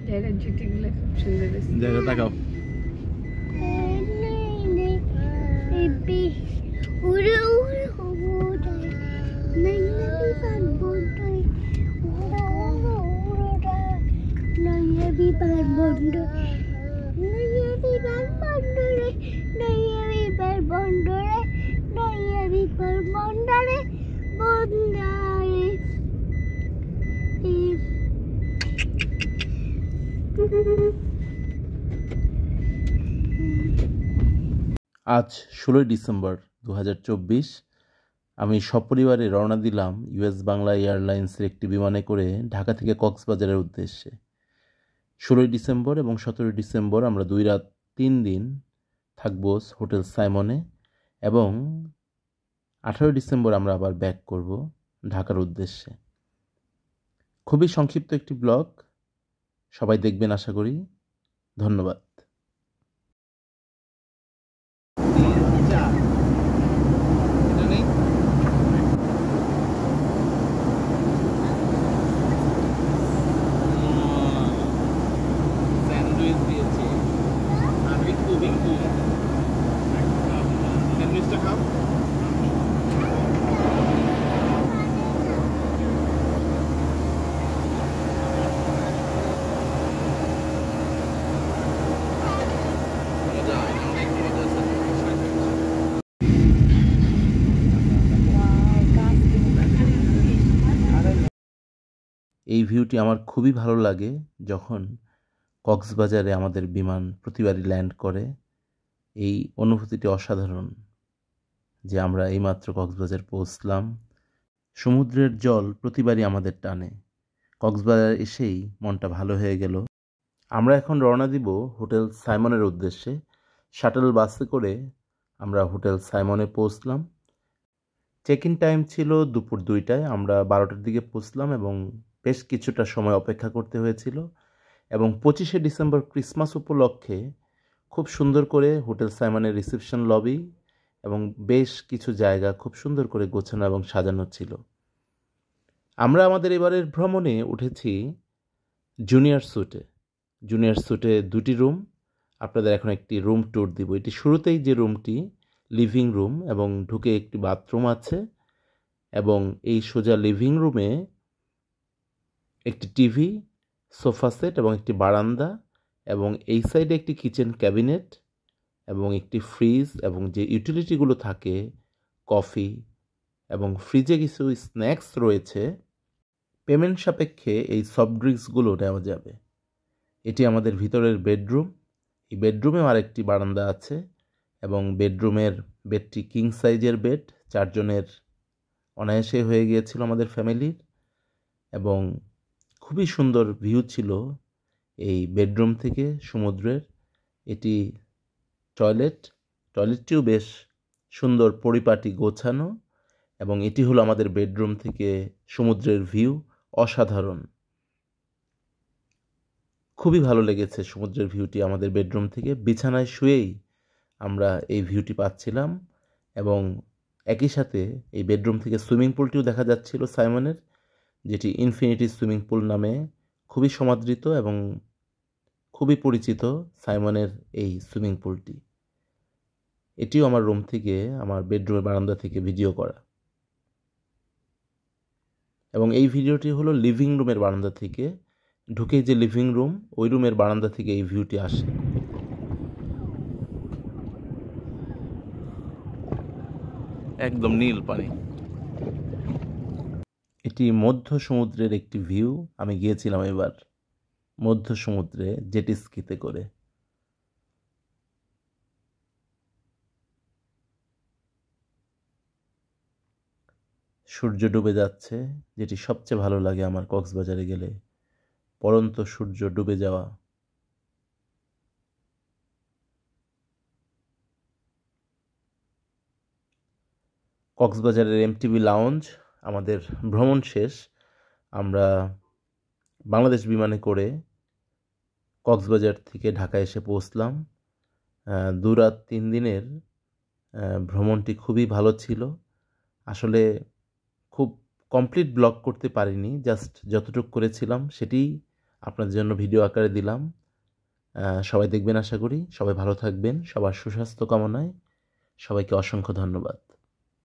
জায়গার জুটিগুলো খুব সুন্দর আছে। জায়গা তাকাও। আজ 16 ডিসেম্বর 2024। আমি সপরিবারে রওনা দিলাম ইউএস বাংলা এয়ারলাইন্সের একটি বিমানে করে ঢাকা থেকে কক্সবাজারের উদ্দেশ্যে। 16 ডিসেম্বর এবং 17 ডিসেম্বর আমরা 2 রাত 3 দিন থাকব হোটেল সাইমনে, এবং 18 ডিসেম্বর আমরা আবার ব্যাক করব ঢাকার উদ্দেশ্যে। খুবই সংক্ষিপ্ত একটি ব্লগ, সবাই দেখবেন আশা করি। ধন্যবাদ। এই ভিউটি আমার খুবই ভালো লাগে যখন কক্সবাজারে আমাদের বিমান প্রতিবারই ল্যান্ড করে। এই অনুভূতিটি অসাধারণ যে আমরা এইমাত্র কক্সবাজার পৌঁছলাম। সমুদ্রের জল প্রতিবারই আমাদের টানে। কক্সবাজার এসেই মনটা ভালো হয়ে গেল। আমরা এখন রওনা দিব হোটেল সাইমনের উদ্দেশ্যে। শাটল বাসে করে আমরা হোটেল সাইমনে পৌঁছলাম। চেক ইন টাইম ছিল দুপুর 2টায়। আমরা 12টার দিকে পৌঁছলাম এবং বেশ কিছুটা সময় অপেক্ষা করতে হয়েছিল। এবং 25শে ডিসেম্বর ক্রিসমাস উপলক্ষে খুব সুন্দর করে হোটেল সাইমনের রিসেপশন লবি এবং বেশ কিছু জায়গা খুব সুন্দর করে গোছানো এবং সাজানো ছিল। আমরা আমাদের এবারের ভ্রমণে উঠেছি জুনিয়র স্যুটে। জুনিয়র স্যুটে 2টি রুম। আপনাদের এখন একটি রুম ট্যুর দিব। এটি শুরুতেই যে রুমটি লিভিং রুম, এবং ঢুকে একটি বাথরুম আছে, এবং এই সোজা লিভিং রুমে একটি টিভি, সোফা সেট এবং একটি বারান্দা, এবং এই সাইডে একটি কিচেন ক্যাবিনেট এবং একটি ফ্রিজ, এবং যে ইউটিলিটিগুলো থাকে কফি, এবং ফ্রিজে কিছু স্ন্যাক্স রয়েছে। পেমেন্ট সাপেক্ষে এই সফট ড্রিঙ্কসগুলো নেওয়া যাবে। এটি আমাদের ভিতরের বেডরুম। এই বেডরুমেও আরেকটি বারান্দা আছে, এবং বেডরুমের বেডটি কিং সাইজের বেড, 4 জনের অনায়াসে হয়ে গিয়েছিল আমাদের ফ্যামিলির। এবং খুবই সুন্দর ভিউ ছিল এই বেডরুম থেকে সমুদ্রের। এটি টয়লেটটিও বেশ সুন্দর পরিপাটি গোছানো, এবং এটি হলো আমাদের বেডরুম থেকে সমুদ্রের ভিউ। অসাধারণ, খুবই ভালো লেগেছে সমুদ্রের ভিউটি আমাদের বেডরুম থেকে। বিছানায় শুয়েই আমরা এই ভিউটি পাচ্ছিলাম, এবং একই সাথে এই বেডরুম থেকে সুইমিং পুলটিও দেখা যাচ্ছিল সাইমনের, যেটি ইনফিনিটি সুইমিং পুল নামে খুবই সমাদৃত এবং খুবই পরিচিত সাইমনের এই সুইমিং পুলটি। এটিও আমার রুম থেকে, আমার বেডরুমের বারান্দা থেকে ভিডিও করা। এবং এই ভিডিওটি হলো লিভিং রুমের বারান্দা থেকে। ঢুকেই যে লিভিং রুম, ওই রুমের বারান্দা থেকে এই ভিউটি আসে। একদম নীল পানি। এটি মধ্য সমুদ্রের একটি ভিউ। আমি গিয়েছিলাম এবার মধ্য সমুদ্রে জেটি স্কিতে করে। সূর্য ডুবে যাচ্ছে, যেটি সবচেয়ে ভালো লাগে আমার কক্সবাজারে গেলে, পরন্ত সূর্য ডুবে যাওয়া। কক্সবাজারের এমটিবি লাউঞ্জ। আমাদের ভ্রমণ শেষ। আমরা বাংলাদেশ বিমানে করে কক্সবাজার থেকে ঢাকা এসে পৌঁছলাম। 2 রাত 3 দিনের ভ্রমণটি খুবই ভালো ছিল। আসলে খুব কমপ্লিট ব্লগ করতে পারিনি, জাস্ট যতটুকু করেছিলাম সেটি আপনাদের জন্য ভিডিও আকারে দিলাম। সবাই দেখবেন আশা করি। সবাই ভালো থাকবেন। সবার সুস্বাস্থ্য কামনায় সবাইকে অসংখ্য ধন্যবাদ।